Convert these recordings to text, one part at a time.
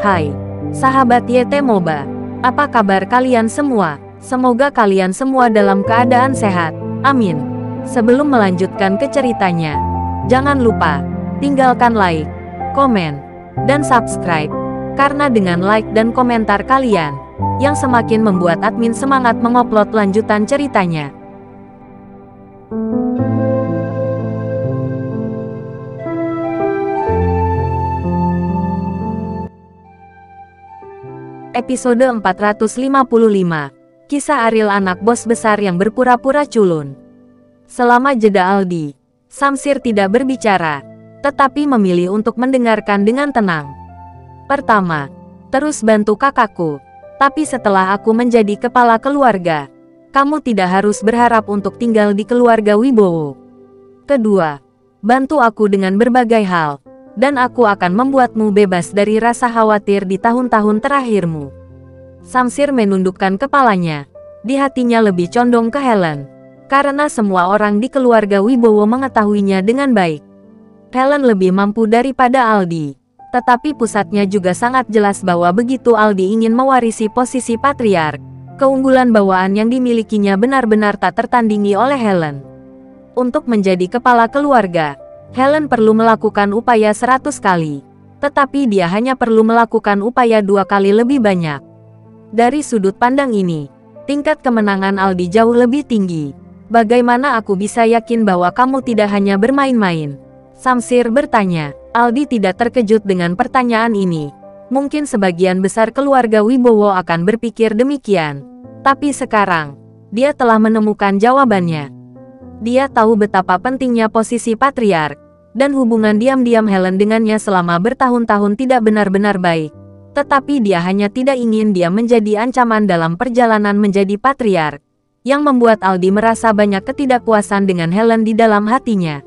Hai, sahabat YT Moba. Apa kabar kalian semua? Semoga kalian semua dalam keadaan sehat. Amin. Sebelum melanjutkan ke ceritanya, jangan lupa tinggalkan like, komen, dan subscribe. Karena dengan like dan komentar kalian, yang semakin membuat admin semangat mengupload lanjutan ceritanya. Episode 455. Kisah Ariel anak bos besar yang berpura-pura culun. Selama jeda Aldi, Samsir tidak berbicara, tetapi memilih untuk mendengarkan dengan tenang. Pertama, terus bantu kakakku. Tapi setelah aku menjadi kepala keluarga, kamu tidak harus berharap untuk tinggal di keluarga Wibowo. Kedua, bantu aku dengan berbagai hal, dan aku akan membuatmu bebas dari rasa khawatir di tahun-tahun terakhirmu. Samsir menundukkan kepalanya. Di hatinya lebih condong ke Helen, karena semua orang di keluarga Wibowo mengetahuinya dengan baik. Helen lebih mampu daripada Aldi, tetapi pusatnya juga sangat jelas bahwa begitu Aldi ingin mewarisi posisi patriark, keunggulan bawaan yang dimilikinya benar-benar tak tertandingi oleh Helen. Untuk menjadi kepala keluarga, Helen perlu melakukan upaya 100 kali, tetapi dia hanya perlu melakukan upaya 2 kali lebih banyak. Dari sudut pandang ini, tingkat kemenangan Aldi jauh lebih tinggi. Bagaimana aku bisa yakin bahwa kamu tidak hanya bermain-main? Samsir bertanya. Aldi tidak terkejut dengan pertanyaan ini. Mungkin sebagian besar keluarga Wibowo akan berpikir demikian. Tapi sekarang, dia telah menemukan jawabannya. Dia tahu betapa pentingnya posisi patriark, dan hubungan diam-diam Helen dengannya selama bertahun-tahun tidak benar-benar baik. Tetapi dia hanya tidak ingin dia menjadi ancaman dalam perjalanan menjadi patriark, yang membuat Aldi merasa banyak ketidakpuasan dengan Helen di dalam hatinya.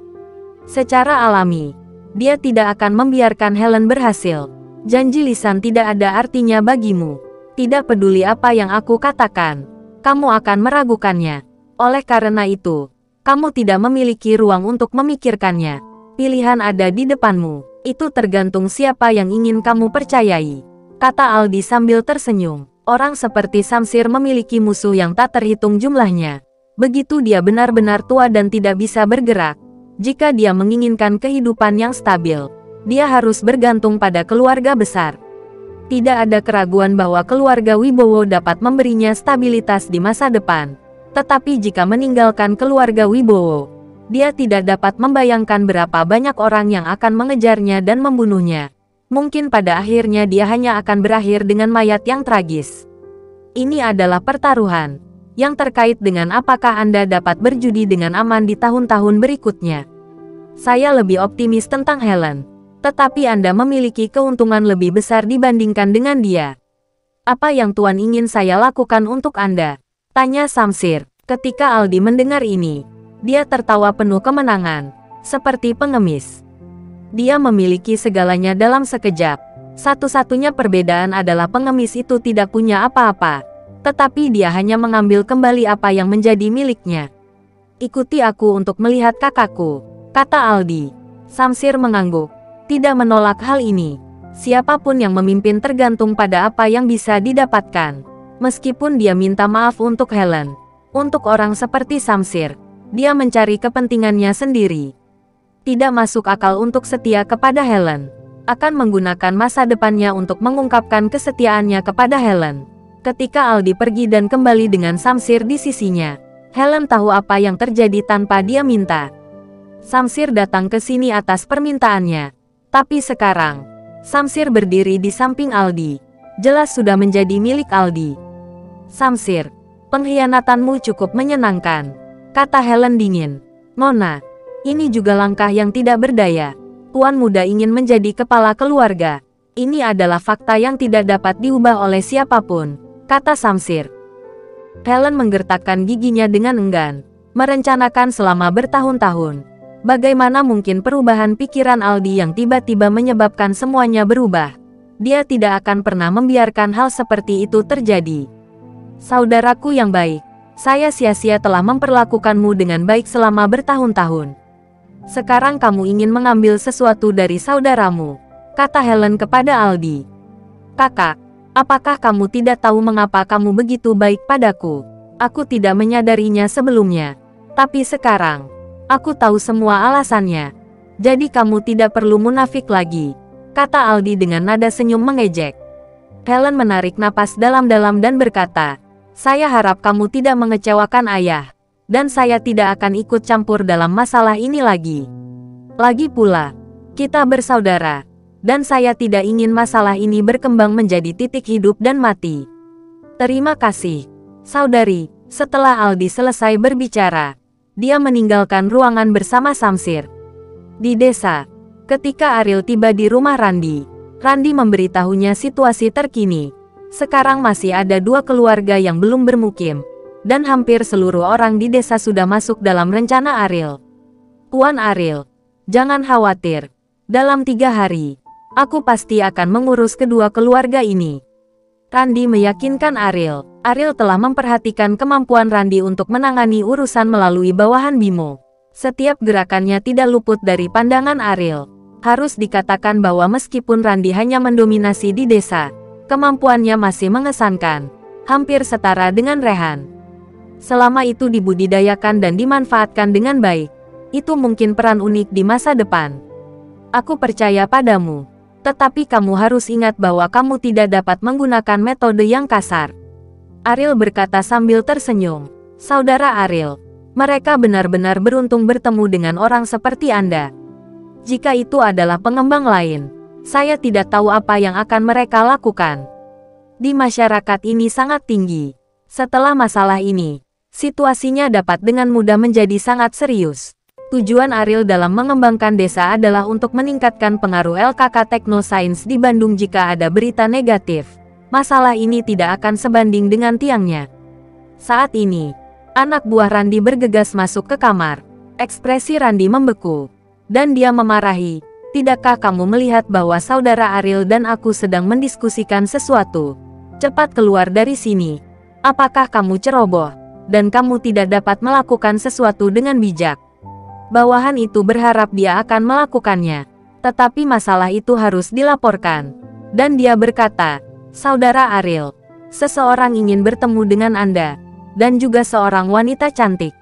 Secara alami, dia tidak akan membiarkan Helen berhasil. Janji lisan tidak ada artinya bagimu. Tidak peduli apa yang aku katakan, kamu akan meragukannya. Oleh karena itu, kamu tidak memiliki ruang untuk memikirkannya. Pilihan ada di depanmu. Itu tergantung siapa yang ingin kamu percayai, kata Aldi sambil tersenyum. Orang seperti Samsir memiliki musuh yang tak terhitung jumlahnya. Begitu dia benar-benar tua dan tidak bisa bergerak. Jika dia menginginkan kehidupan yang stabil, dia harus bergantung pada keluarga besar. Tidak ada keraguan bahwa keluarga Wibowo dapat memberinya stabilitas di masa depan. Tetapi jika meninggalkan keluarga Wibowo, dia tidak dapat membayangkan berapa banyak orang yang akan mengejarnya dan membunuhnya. Mungkin pada akhirnya dia hanya akan berakhir dengan mayat yang tragis. Ini adalah pertaruhan yang terkait dengan apakah Anda dapat berjudi dengan aman di tahun-tahun berikutnya. Saya lebih optimis tentang Helen, tetapi Anda memiliki keuntungan lebih besar dibandingkan dengan dia. Apa yang Tuan ingin saya lakukan untuk Anda? Tanya Samsir. Ketika Aldi mendengar ini, dia tertawa penuh kemenangan, seperti pengemis. Dia memiliki segalanya dalam sekejap. Satu-satunya perbedaan adalah pengemis itu tidak punya apa-apa, tetapi dia hanya mengambil kembali apa yang menjadi miliknya. Ikuti aku untuk melihat kakakku, kata Aldi. Samsir mengangguk, tidak menolak hal ini. Siapapun yang memimpin tergantung pada apa yang bisa didapatkan. Meskipun dia minta maaf untuk Helen, untuk orang seperti Samsir, dia mencari kepentingannya sendiri. Tidak masuk akal untuk setia kepada Helen. Akan menggunakan masa depannya untuk mengungkapkan kesetiaannya kepada Helen. Ketika Aldi pergi dan kembali dengan Samsir di sisinya, Helen tahu apa yang terjadi tanpa dia minta. Samsir datang ke sini atas permintaannya. Tapi sekarang, Samsir berdiri di samping Aldi. Jelas sudah menjadi milik Aldi. Samsir, pengkhianatanmu cukup menyenangkan, kata Helen dingin. Nona, ini juga langkah yang tidak berdaya. Tuan muda ingin menjadi kepala keluarga. Ini adalah fakta yang tidak dapat diubah oleh siapapun, kata Samsir. Helen menggertakkan giginya dengan enggan, merencanakan selama bertahun-tahun. Bagaimana mungkin perubahan pikiran Aldi yang tiba-tiba menyebabkan semuanya berubah? Dia tidak akan pernah membiarkan hal seperti itu terjadi. Saudaraku yang baik, saya sia-sia telah memperlakukanmu dengan baik selama bertahun-tahun. Sekarang kamu ingin mengambil sesuatu dari saudaramu, kata Helen kepada Aldi. Kakak, apakah kamu tidak tahu mengapa kamu begitu baik padaku? Aku tidak menyadarinya sebelumnya. Tapi sekarang, aku tahu semua alasannya. Jadi kamu tidak perlu munafik lagi, kata Aldi dengan nada senyum mengejek. Helen menarik napas dalam-dalam dan berkata, saya harap kamu tidak mengecewakan ayah. Dan saya tidak akan ikut campur dalam masalah ini lagi. Lagi pula, kita bersaudara. Dan saya tidak ingin masalah ini berkembang menjadi titik hidup dan mati. Terima kasih, saudari. Setelah Aldi selesai berbicara, dia meninggalkan ruangan bersama Samsir. Di desa, ketika Ariel tiba di rumah Randi, Randi memberitahunya situasi terkini. Sekarang masih ada 2 keluarga yang belum bermukim, dan hampir seluruh orang di desa sudah masuk dalam rencana Ariel. Tuan Ariel, jangan khawatir. Dalam 3 hari, aku pasti akan mengurus kedua keluarga ini. Randi meyakinkan Ariel. Ariel telah memperhatikan kemampuan Randi untuk menangani urusan melalui bawahan Bimo. Setiap gerakannya tidak luput dari pandangan Ariel. Harus dikatakan bahwa meskipun Randi hanya mendominasi di desa, kemampuannya masih mengesankan, hampir setara dengan Rehan. Selama itu dibudidayakan dan dimanfaatkan dengan baik, itu mungkin peran unik di masa depan. Aku percaya padamu. Tetapi kamu harus ingat bahwa kamu tidak dapat menggunakan metode yang kasar. Ariel berkata sambil tersenyum. Saudara Ariel, mereka benar-benar beruntung bertemu dengan orang seperti Anda. Jika itu adalah pengembang lain, saya tidak tahu apa yang akan mereka lakukan. Di masyarakat ini sangat tinggi. Setelah masalah ini, situasinya dapat dengan mudah menjadi sangat serius. Tujuan Ariel dalam mengembangkan desa adalah untuk meningkatkan pengaruh LKK Teknosains di Bandung. Jika ada berita negatif, masalah ini tidak akan sebanding dengan tiangnya. Saat ini, anak buah Randi bergegas masuk ke kamar. Ekspresi Randi membeku, dan dia memarahi. Tidakkah kamu melihat bahwa saudara Ariel dan aku sedang mendiskusikan sesuatu? Cepat keluar dari sini. Apakah kamu ceroboh, dan kamu tidak dapat melakukan sesuatu dengan bijak? Bawahan itu berharap dia akan melakukannya, tetapi masalah itu harus dilaporkan. Dan dia berkata, saudara Ariel, seseorang ingin bertemu dengan Anda, dan juga seorang wanita cantik.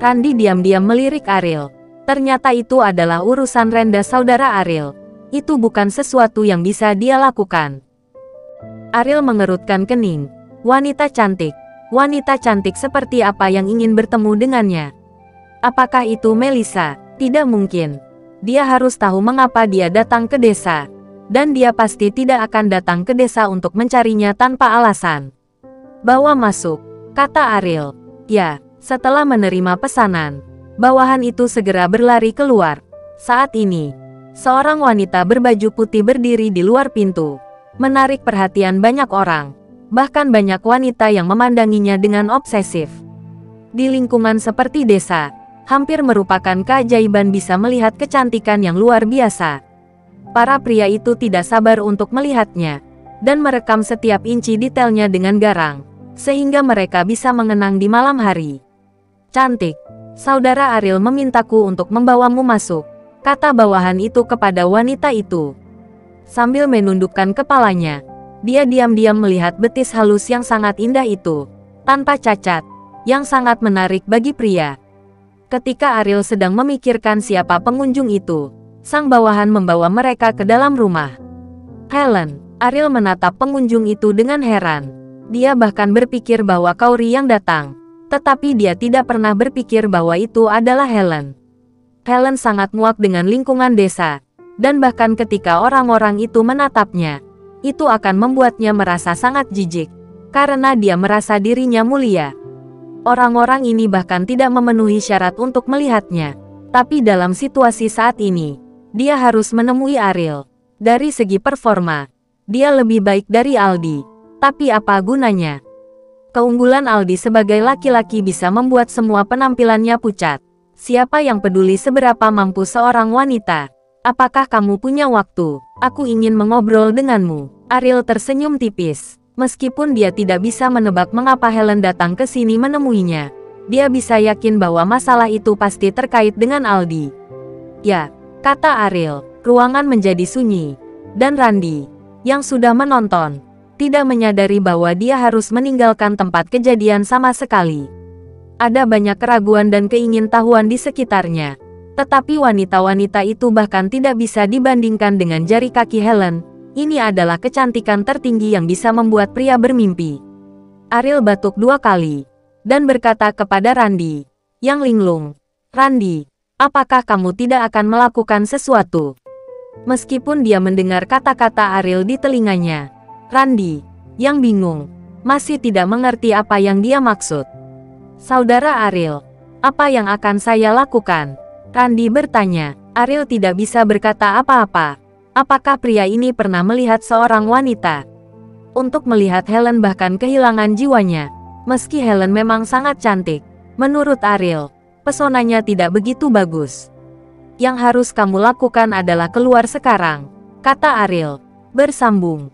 Randi diam-diam melirik Ariel. Ternyata itu adalah urusan Renda saudara Ariel. Itu bukan sesuatu yang bisa dia lakukan. Ariel mengerutkan kening. Wanita cantik. Wanita cantik seperti apa yang ingin bertemu dengannya? Apakah itu Melissa? Tidak mungkin. Dia harus tahu mengapa dia datang ke desa. Dan dia pasti tidak akan datang ke desa untuk mencarinya tanpa alasan. Bawa masuk, kata Ariel. Ya, setelah menerima pesanan, bawahan itu segera berlari keluar. Saat ini, seorang wanita berbaju putih berdiri di luar pintu, menarik perhatian banyak orang. Bahkan banyak wanita yang memandanginya dengan obsesif. Di lingkungan seperti desa, hampir merupakan keajaiban bisa melihat kecantikan yang luar biasa. Para pria itu tidak sabar untuk melihatnya, dan merekam setiap inci detailnya dengan garang, sehingga mereka bisa mengenang di malam hari. Cantik, saudara Ariel memintaku untuk membawamu masuk, kata bawahan itu kepada wanita itu. Sambil menundukkan kepalanya, dia diam-diam melihat betis halus yang sangat indah itu, tanpa cacat, yang sangat menarik bagi pria. Ketika Ariel sedang memikirkan siapa pengunjung itu, sang bawahan membawa mereka ke dalam rumah. Helen, Ariel menatap pengunjung itu dengan heran. Dia bahkan berpikir bahwa Kauri yang datang, tetapi dia tidak pernah berpikir bahwa itu adalah Helen. Helen sangat muak dengan lingkungan desa, dan bahkan ketika orang-orang itu menatapnya, itu akan membuatnya merasa sangat jijik, karena dia merasa dirinya mulia. Orang-orang ini bahkan tidak memenuhi syarat untuk melihatnya. Tapi dalam situasi saat ini, dia harus menemui Ariel. Dari segi performa, dia lebih baik dari Aldi. Tapi apa gunanya? Keunggulan Aldi sebagai laki-laki bisa membuat semua penampilannya pucat. Siapa yang peduli seberapa mampu seorang wanita? Apakah kamu punya waktu? Aku ingin mengobrol denganmu. Ariel tersenyum tipis. Meskipun dia tidak bisa menebak mengapa Helen datang ke sini menemuinya, dia bisa yakin bahwa masalah itu pasti terkait dengan Aldi. Ya, kata Ariel. Ruangan menjadi sunyi. Dan Randi, yang sudah menonton, tidak menyadari bahwa dia harus meninggalkan tempat kejadian sama sekali. Ada banyak keraguan dan keingintahuan di sekitarnya. Tetapi wanita-wanita itu bahkan tidak bisa dibandingkan dengan jari kaki Helen. Ini adalah kecantikan tertinggi yang bisa membuat pria bermimpi. Ariel batuk 2 kali dan berkata kepada Randy yang linglung, "Randy, apakah kamu tidak akan melakukan sesuatu?" Meskipun dia mendengar kata-kata Ariel di telinganya, Randy, yang bingung, masih tidak mengerti apa yang dia maksud. "Saudara Ariel, apa yang akan saya lakukan?" Randy bertanya. Ariel tidak bisa berkata apa-apa. Apakah pria ini pernah melihat seorang wanita? Untuk melihat Helen bahkan kehilangan jiwanya. Meski Helen memang sangat cantik, menurut Ariel, pesonanya tidak begitu bagus. "Yang harus kamu lakukan adalah keluar sekarang," kata Ariel, bersambung.